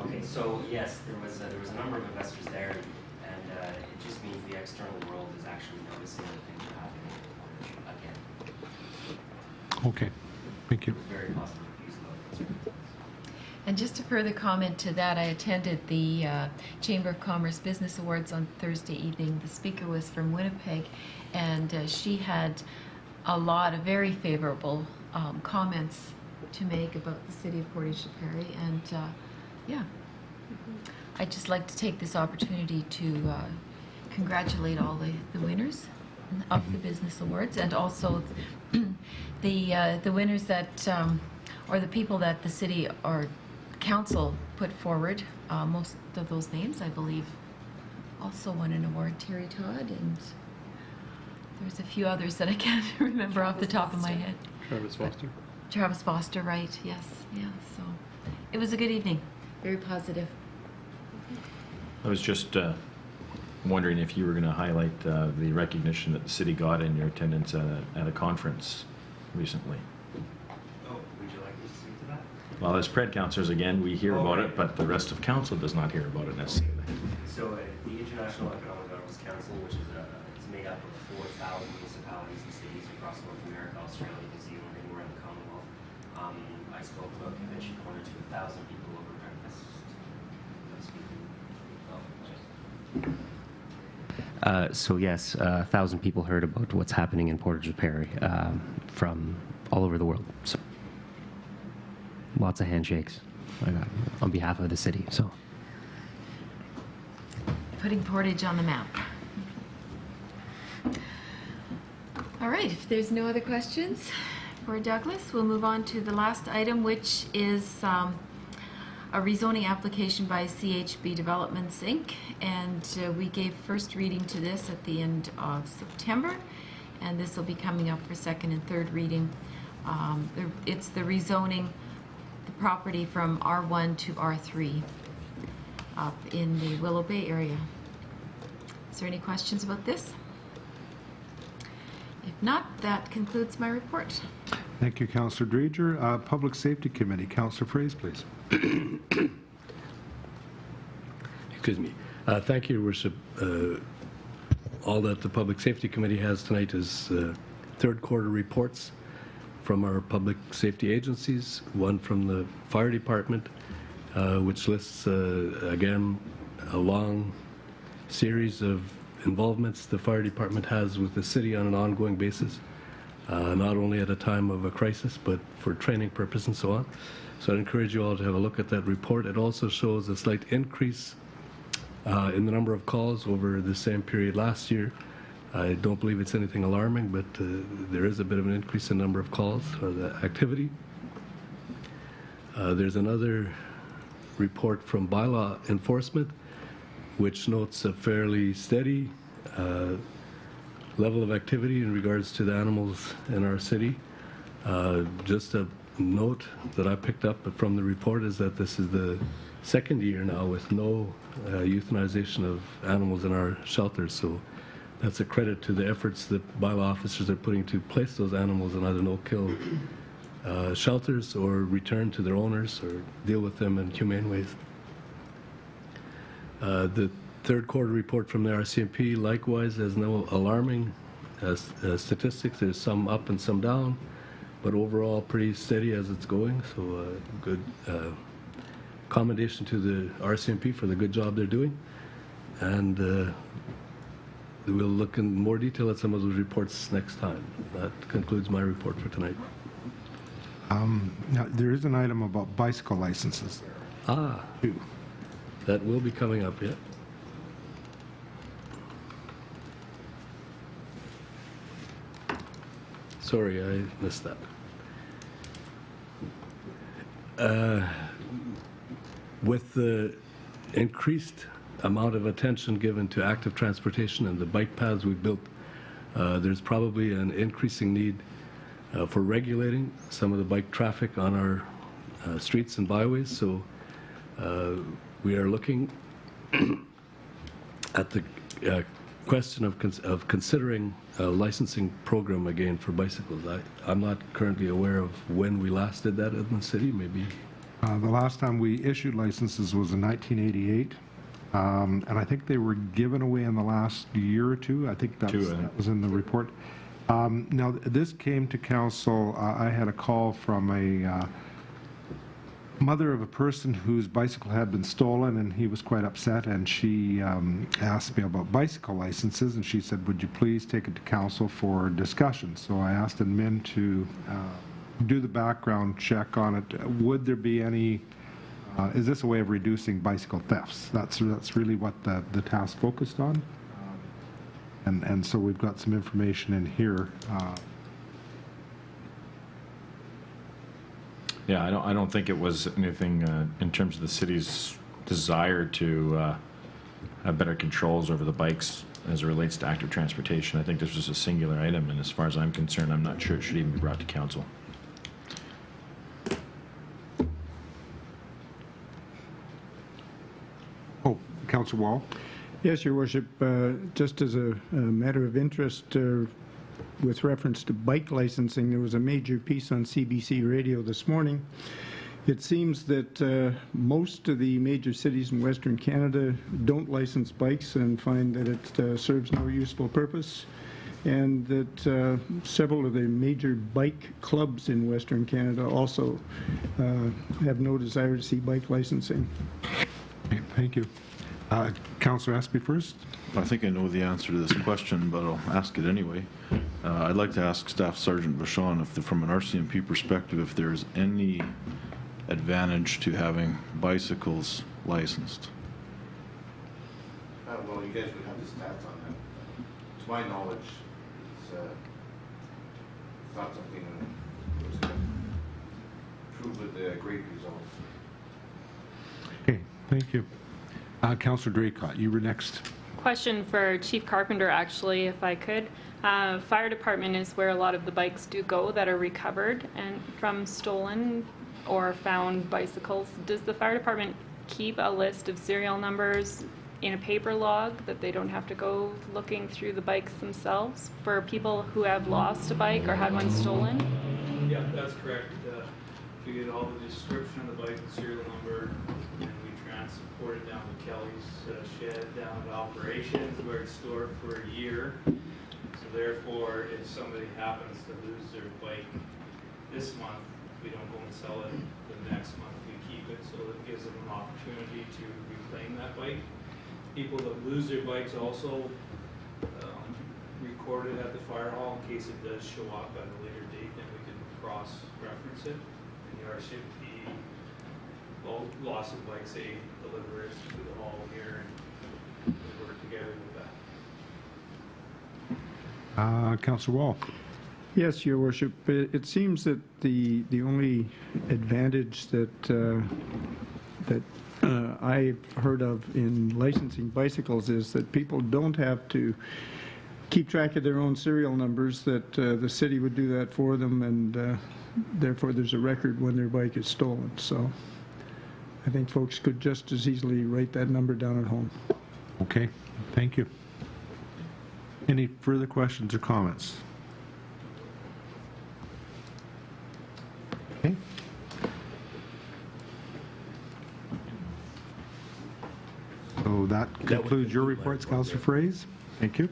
Okay, so yes, there was a number of investors there, and it just means the external world is actually noticing that things are happening in Portage again. Okay, thank you. Very positive reviews about it. And just a further comment to that, I attended the Chamber of Commerce Business Awards on Thursday evening. The speaker was from Winnipeg, and she had a lot of very favorable comments to make about the city of Portage la Prairie. And I'd just like to take this opportunity to congratulate all the winners of the Business Awards, and also the winners that, or the people that the city or council put forward. Most of those names, I believe, also won an award. Terry Todd, and there's a few others that I can't remember off the top of my head. Travis Foster. Travis Foster, right, yes, yeah, so it was a good evening, very positive. I was just wondering if you were going to highlight the recognition that the city got in your attendance at a conference recently. Oh, would you like me to speak to that? Well, as Pred councillors, again, we hear about Okay. it, but the rest of council does not hear about it necessarily. So the International Economic Governance Council, which is it's made up of 4,000 municipalities and cities across North America, Australia, New Zealand, anywhere in the Commonwealth. I spoke about Convention Corner to 1,000 people over breakfast. So yes, 1,000 people heard about what's happening in Portage Perry from all over the world. So lots of handshakes on behalf of the city. So. Putting Portage on the map. All right, if there's no other questions for Douglas, we'll move on to the last item, which is a rezoning application by CHB Developments, Inc. And we gave first reading to this at the end of September, and this will be coming up for second and third reading. It's the rezoning the property from R1 to R3 up in the Willow Bay area. Is there any questions about this? If not, that concludes my report. Thank you, Councillor Drager. Public Safety Committee, Councillor Fraze, please. Excuse me. Thank you, Your Worship. All that the Public Safety Committee has tonight is third quarter reports from our public safety agencies, one from the Fire Department, which lists, again, a long series of involvements the Fire Department has with the city on an ongoing basis, not only at a time of a crisis, but for training purposes and so on. So I encourage you all to have a look at that report. It also shows a slight increase in the number of calls over the same period last year. I don't believe it's anything alarming, but there is a bit of an increase in number of calls or the activity. There's another report from bylaw enforcement, which notes a fairly steady level of activity in regards to the animals in our city. Just a note that I picked up from the report is that this is the second year now with no euthanization of animals in our shelters, so that's a credit to the efforts that bylaw officers are putting to place those animals in either no-kill shelters or return to their owners or deal with them in humane ways. The third quarter report from the RCMP likewise has no alarming statistics. There's some up and some down, but overall pretty steady as it's going, so good commendation to the RCMP for the good job they're doing. And we'll look in more detail at some of those reports next time. That concludes my report for tonight. Now, there is an item about bicycle licenses. That will be coming up, yeah. Sorry, I missed that. With the increased amount of attention given to active transportation and the bike paths we've built, there's probably an increasing need for regulating some of the bike traffic on our streets and byways. So we are looking at the question of considering a licensing program again for bicycles. I'm not currently aware of when we last did that in the city, maybe. The last time we issued licenses was in 1988, and I think they were given away in the last year or two. I think that was in the report. Now, this came to council. I had a call from a mother of a person whose bicycle had been stolen, and he was quite upset, and she asked me about bicycle licenses, and she said, would you please take it to council for discussion? So I asked admin to do the background check on it. Would there be any, is this a way of reducing bicycle thefts? That's really what the task focused on. And so we've got some information in here. Yeah, I don't think it was anything in terms of the city's desire to have better controls over the bikes as it relates to active transportation. I think this was a singular item, and as far as I'm concerned, I'm not sure it should even be brought to council. Oh, Councillor Wall? Yes, Your Worship. Just as a matter of interest, with reference to bike licensing, there was a major piece on CBC Radio this morning. It seems that most of the major cities in Western Canada don't license bikes and find that it serves no useful purpose, and that several of the major bike clubs in Western Canada also have no desire to see bike licensing. Okay, thank you. Councillor Aspey first. I think I know the answer to this question, but I'll ask it anyway. I'd like to ask Staff Sergeant Vachon, if from an RCMP perspective, if there's any advantage to having bicycles licensed. Well, you guys would have the stats on that. To my knowledge, it's not something that was proved with great results. Okay, thank you. Councillor Draycott, you were next. Question for Chief Carpenter, actually, if I could. Fire department is where a lot of the bikes do go that are recovered and from stolen or found bicycles. Does the fire department keep a list of serial numbers in a paper log that they don't have to go looking through the bikes themselves for people who have lost a bike or had one stolen? Yeah, that's correct. We get all the description of the bike, the serial number, and we transport it down to Kelly's shed, down to operations where it's stored for a year. So therefore, if somebody happens to lose their bike this month, we don't go and sell it the next month. We keep it, so it gives them an opportunity to reclaim that bike. People that lose their bikes also record it at the fire hall in case it does show up at a later date, then we can cross-reference it. And the RCMP, loss of bike, say, deliver it to the hall here, and we work together with that. Councillor Wall. Yes, Your Worship. It seems that the only advantage that I've heard of in licensing bicycles is that people don't have to keep track of their own serial numbers, that the city would do that for them, and therefore there's a record when their bike is stolen. So I think folks could just as easily write that number down at home. Okay, thank you. Any further questions or comments? Okay. So that concludes your reports, Councillor Fraze. Thank you.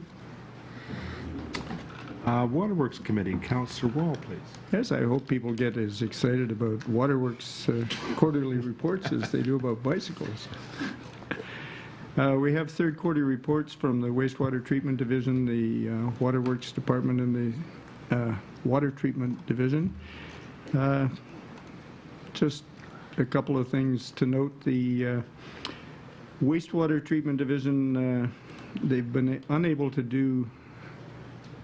Waterworks Committee, Councillor Wall, please. Yes, I hope people get as excited about Waterworks quarterly reports as they do about bicycles. We have third quarter reports from the Wastewater Treatment Division, the Waterworks Department, and the Water Treatment Division. Just a couple of things to note. The Wastewater Treatment Division, they've been unable to do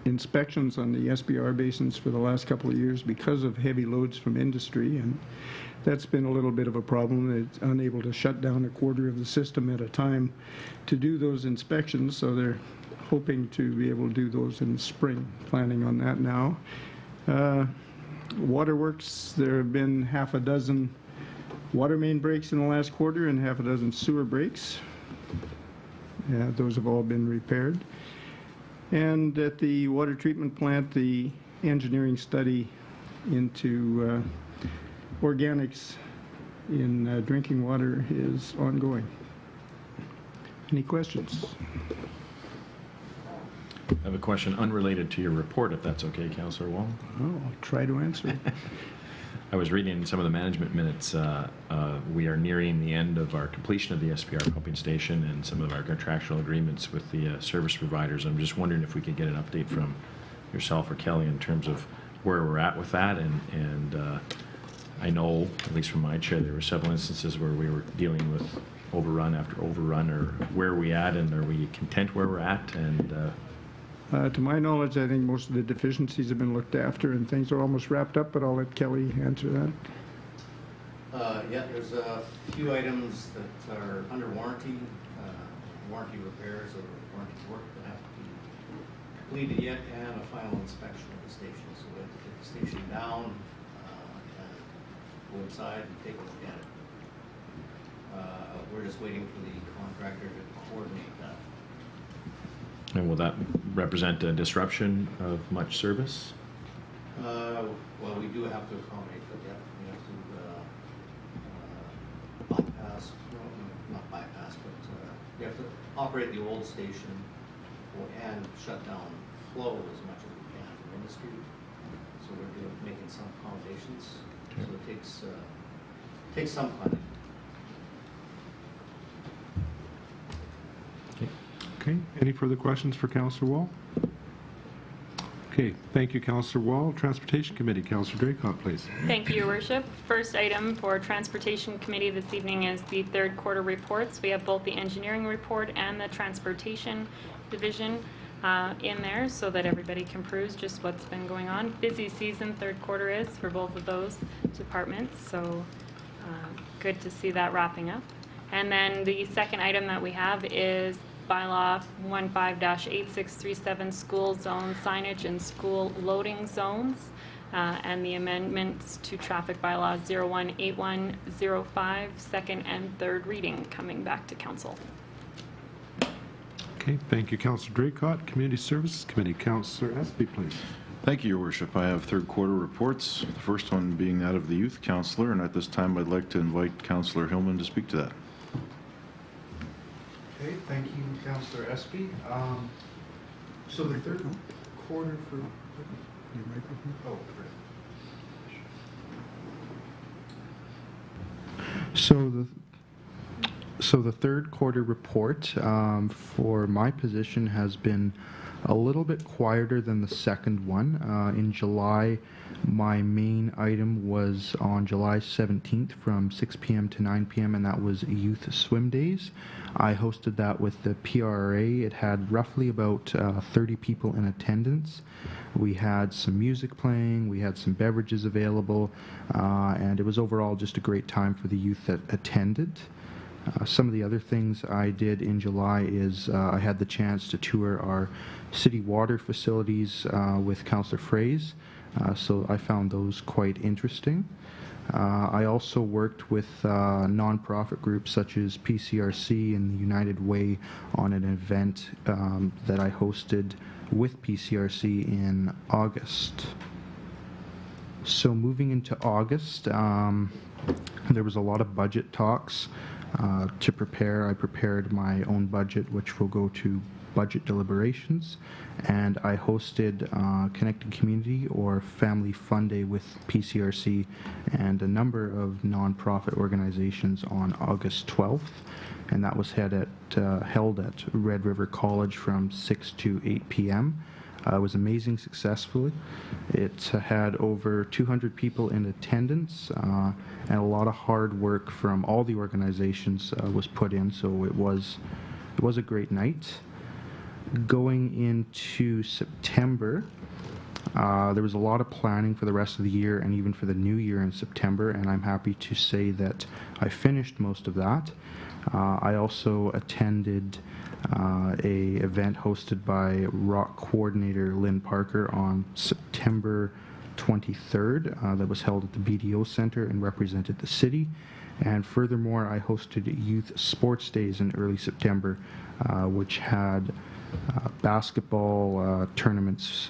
inspections on the SBR basins for the last couple of years because of heavy loads from industry, and that's been a little bit of a problem. It's unable to shut down a quarter of the system at a time to do those inspections, so they're hoping to be able to do those in the spring, planning on that now. Waterworks, there have been half a dozen water main breaks in the last quarter and half a dozen sewer breaks. Those have all been repaired. And at the water treatment plant, the engineering study into organics in drinking water is ongoing. Any questions? I have a question unrelated to your report, if that's okay, Councillor Wall. Oh, I'll try to answer it. I was reading some of the management minutes. We are nearing the end of our completion of the SPR pumping station and some of our contractual agreements with the service providers. I'm just wondering if we could get an update from yourself or Kelly in terms of where we're at with that. And I know, at least from my chair, there were several instances where we were dealing with overrun after overrun. Or where are we at, and are we content where we're at? And to my knowledge, I think most of the deficiencies have been looked after and things are almost wrapped up, but I'll let Kelly answer that. Yeah, there's a few items that are under warranty, warranty repairs or warranty work that have to be completed yet, and a final inspection of the station. So we have to take the station down and go inside and take a look at it. We're just waiting for the contractor to coordinate that. And will that represent a disruption of much service? Well, we do have to accommodate, but yeah, we have to bypass, no, not bypass, but we have to operate the old station and shut down flow as much as we can from industry. So we're making some accommodations. So it takes some planning. Okay, any further questions for Councillor Wall? Okay, thank you, Councillor Wall. Transportation Committee, Councillor Draycott, please. Thank you, Your Worship. First item for Transportation Committee this evening is the third quarter reports. We have both the engineering report and the transportation division in there so that everybody can peruse just what's been going on. Busy season, third quarter is for both of those departments, so good to see that wrapping up. And then the second item that we have is bylaw 15-8637 school zone signage and school loading zones, and the amendments to traffic bylaw 018105, second and third reading coming back to council. Okay, thank you, Councillor Draycott. Community Services Committee, Councillor Espy, please. Thank you, Your Worship. I have third quarter reports, the first one being that of the Youth Councillor, and at this time I'd like to invite Councillor Hillman to speak to that. Okay, thank you, Councillor Espy. So the third quarter for... Your microphone? Oh, great. So the third quarter report for my position has been a little bit quieter than the second one. In July, my main item was on July 17th from 6 p.m. to 9 p.m., and that was Youth Swim Days. I hosted that with the PRA. It had roughly about 30 people in attendance. We had some music playing, we had some beverages available, and it was overall just a great time for the youth that attended. Some of the other things I did in July is I had the chance to tour our city water facilities with Councillor Fraze, so I found those quite interesting. I also worked with nonprofit groups such as PCRC and the United Way on an event that I hosted with PCRC in August. So moving into August, there was a lot of budget talks. To prepare, I prepared my own budget, which will go to budget deliberations, and I hosted Connecting Community or Family Fun Day with PCRC and a number of nonprofit organizations on August 12th, and that was held at Red River College from 6 to 8 p.m. It was amazing successfully. It had over 200 people in attendance, and a lot of hard work from all the organizations was put in, so it was a great night. Going into September, there was a lot of planning for the rest of the year and even for the new year in September, and I'm happy to say that I finished most of that. I also attended a event hosted by Rock coordinator Lynn Parker on September 23rd that was held at the BDO Center and represented the city. And furthermore, I hosted Youth Sports Days in early September, which had basketball tournaments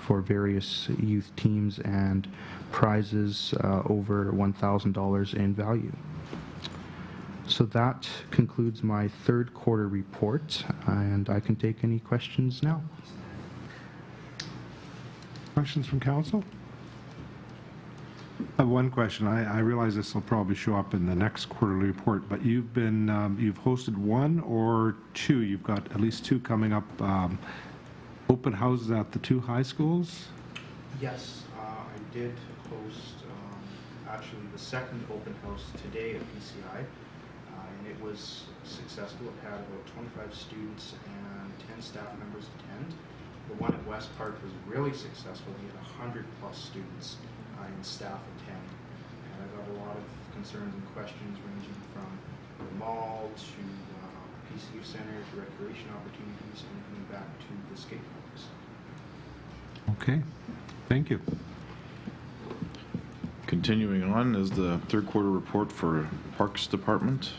for various youth teams and prizes over $1,000 in value. So that concludes my third quarter report, and I can take any questions now. Questions from council? I have one question. I realize this will probably show up in the next quarterly report, but you've hosted one or two. You've got at least two coming up. Open houses at the two high schools? Yes, I did host actually the second open house today at PCI, and it was successful. It had about 25 students and 10 staff members attend. The one at West Park was really successful. We had 100+ students and staff attend. And I got a lot of concerns and questions ranging from the mall to PCU Center to recreation opportunities and coming back to the skate parks. Okay, thank you. Continuing on is the third quarter report for Parks Department,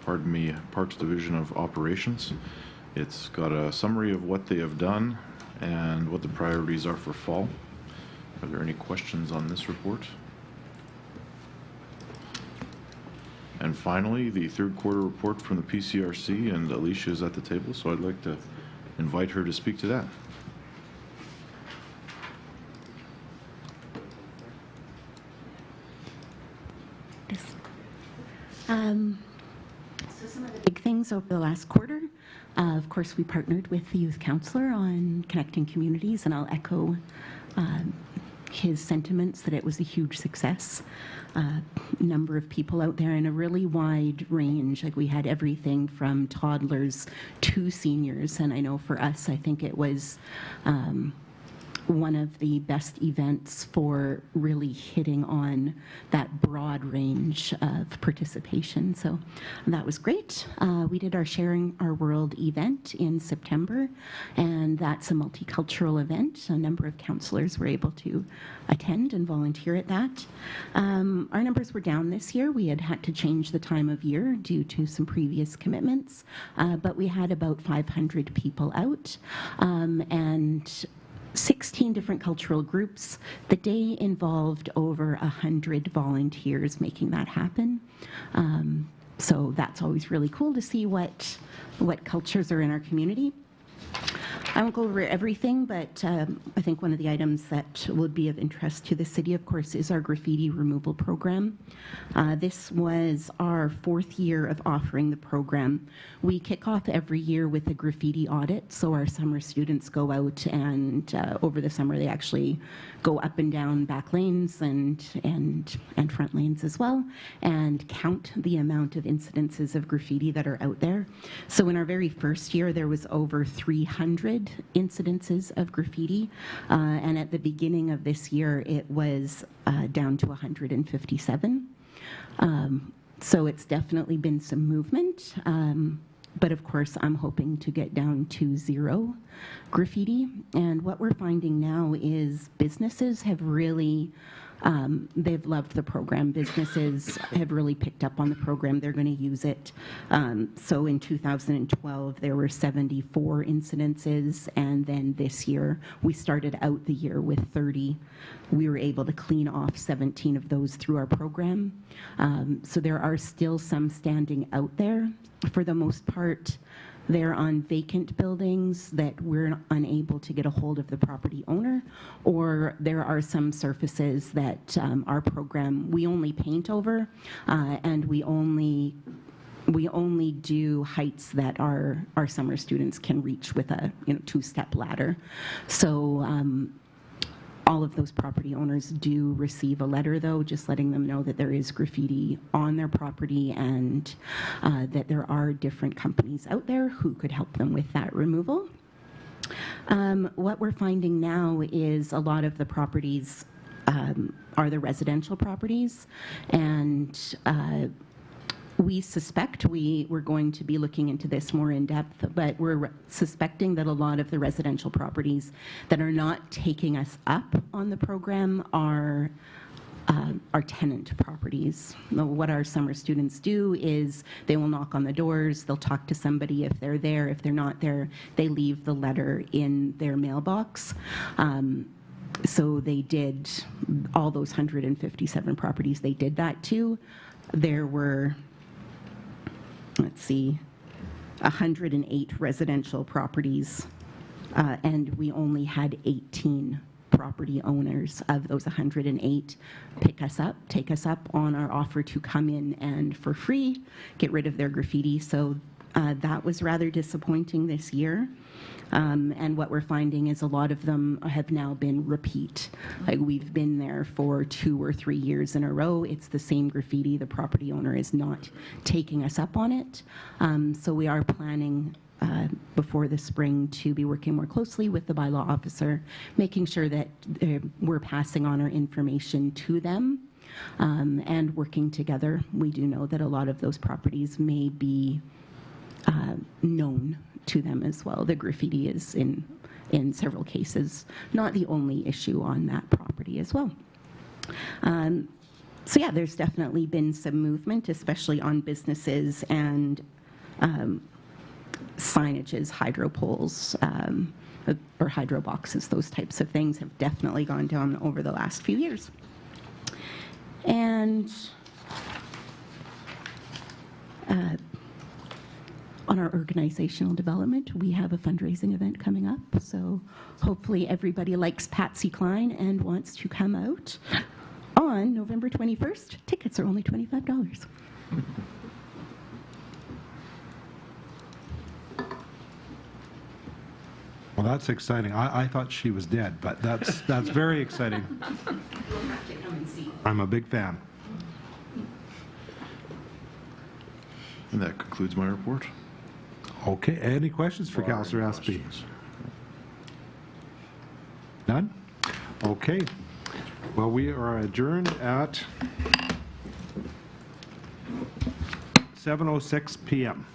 Parks Division of Operations. It's got a summary of what they have done and what the priorities are for fall. Are there any questions on this report? And finally, the third quarter report from the PCRC, and Alicia is at the table, so I'd like to invite her to speak to that. So some of the big things over the last quarter, of course, we partnered with the youth counselor on connecting communities, and I'll echo his sentiments that it was a huge success. Number of people out there in a really wide range. Like we had everything from toddlers to seniors, and I know for us, I think it was one of the best events for really hitting on that broad range of participation. So that was great. We did our Sharing Our World event in September, and that's a multicultural event. A number of counselors were able to attend and volunteer at that. Our numbers were down this year. We had to change the time of year due to some previous commitments, but we had about 500 people out, and 16 different cultural groups. The day involved over 100 volunteers making that happen. So that's always really cool to see what cultures are in our community. I won't go over everything, but I think one of the items that would be of interest to the city, of course, is our graffiti removal program. This was our 4th year of offering the program. We kick off every year with a graffiti audit, so our summer students go out and over the summer they actually go up and down back lanes and front lanes as well, and count the amount of incidences of graffiti that are out there. So in our very first year, there was over 300 incidences of graffiti, and at the beginning of this year, it was down to 157. So it's definitely been some movement. But of course, I'm hoping to get down to 0 graffiti. And what we're finding now is businesses have really, they've loved the program. Businesses have really picked up on the program. They're going to use it. So in 2012, there were 74 incidences. And then this year, we started out the year with 30. We were able to clean off 17 of those through our program. So there are still some standing out there. For the most part, they're on vacant buildings that we're unable to get a hold of the property owner, or there are some surfaces that our program, we only paint over, and we only do heights that our summer students can reach with a 2-step ladder. So all of those property owners do receive a letter, though, just letting them know that there is graffiti on their property and that there are different companies out there who could help them with that removal. What we're finding now is a lot of the properties are the residential properties, and we suspect, we're going to be looking into this more in depth, but we're suspecting that a lot of the residential properties that are not taking us up on the program are tenant properties. What our summer students do is they will knock on the doors, they'll talk to somebody if they're there. If they're not there, they leave the letter in their mailbox. So they did, all those 157 properties, they did that too. There were, let's see, 108 residential properties, and we only had 18 property owners of those 108 take us up on our offer to come in and for free get rid of their graffiti. So that was rather disappointing this year. And what we're finding is a lot of them have now been repeat. Like we've been there for 2 or 3 years in a row. It's the same graffiti. The property owner is not taking us up on it. So we are planning before the spring to be working more closely with the bylaw officer, making sure that we're passing on our information to them and working together. We do know that a lot of those properties may be known to them as well. The graffiti is in several cases not the only issue on that property as well. So yeah, there's definitely been some movement, especially on businesses and signages, hydro poles, or hydro boxes, those types of things have definitely gone down over the last few years. And on our organizational development, we have a fundraising event coming up, so hopefully everybody likes Patsy Cline and wants to come out on November 21st. Tickets are only $25. Well, that's exciting. I thought she was dead, but that's very exciting. I'm a big fan. And that concludes my report. Okay, any questions for Councillor Aspey? None? Okay. Well, we are adjourned at 7:06 p.m.